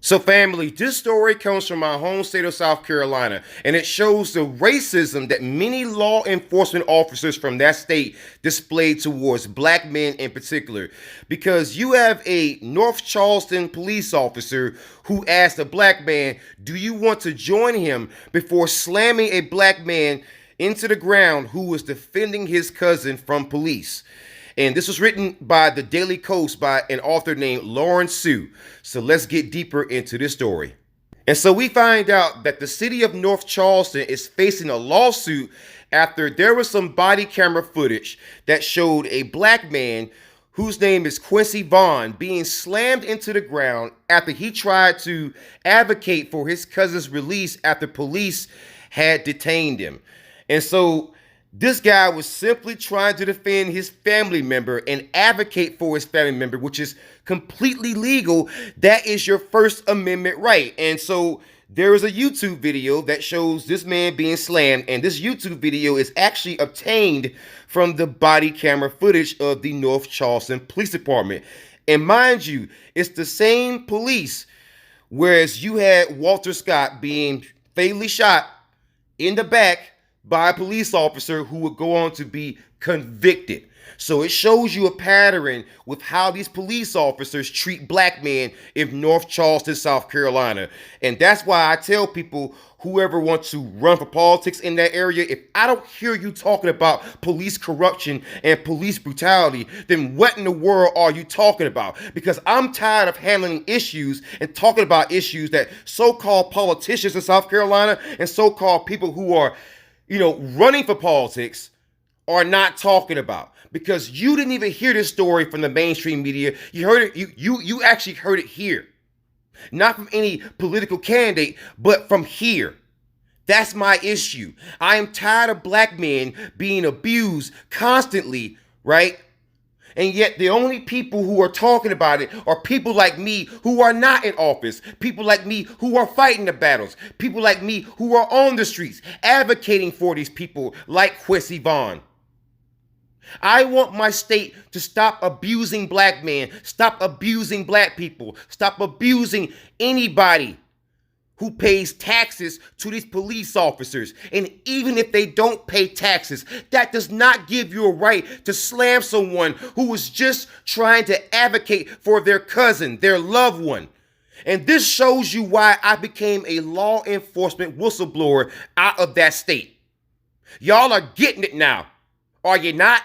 So family, this story comes from my home state of South Carolina, and it shows the racism that many law enforcement officers from that state displayed towards black men in particular. Because you have a North Charleston police officer who asked a black man, do you want to join him, before slamming a black man into the ground who was defending his cousin from police. And this was written by the Daily Kos by an author named Lauren Sue. So let's get deeper into this story. And so we find out that the city of North Charleston is facing a lawsuit after there was some body camera footage that showed a black man whose name is Quincy Vaughn being slammed into the ground after he tried to advocate for his cousin's release after police had detained him. And so this guy was simply trying to defend his family member and advocate for his family member, which is completely legal. That is your First Amendment right. And so there is a YouTube video that shows this man being slammed, and this YouTube video is actually obtained from the body camera footage of the North Charleston Police Department. And mind you, it's the same police, whereas you had Walter Scott being fatally shot in the back by a police officer who would go on to be convicted. So it shows you a pattern with how these police officers treat black men in North Charleston, South Carolina. And that's why I tell people, whoever wants to run for politics in that area, if I don't hear you talking about police corruption and police brutality, then what in the world are you talking about? Because I'm tired of handling issues and talking about issues that so-called politicians in South Carolina and so-called people who are running for politics are not talking about. Because you didn't even hear this story from the mainstream media. You heard it, you actually heard it here. Not from any political candidate, but from here. That's my issue. I am tired of black men being abused constantly, right? And yet the only people who are talking about it are people like me who are not in office, people like me who are fighting the battles, people like me who are on the streets advocating for these people like Quincy Vaughn. I want my state to stop abusing black men, stop abusing black people, stop abusing anybody who pays taxes to these police officers. And even if they don't pay taxes, that does not give you a right to slam someone who was just trying to advocate for their cousin, their loved one. And this shows you why I became a law enforcement whistleblower out of that state. Y'all are getting it now, are you not?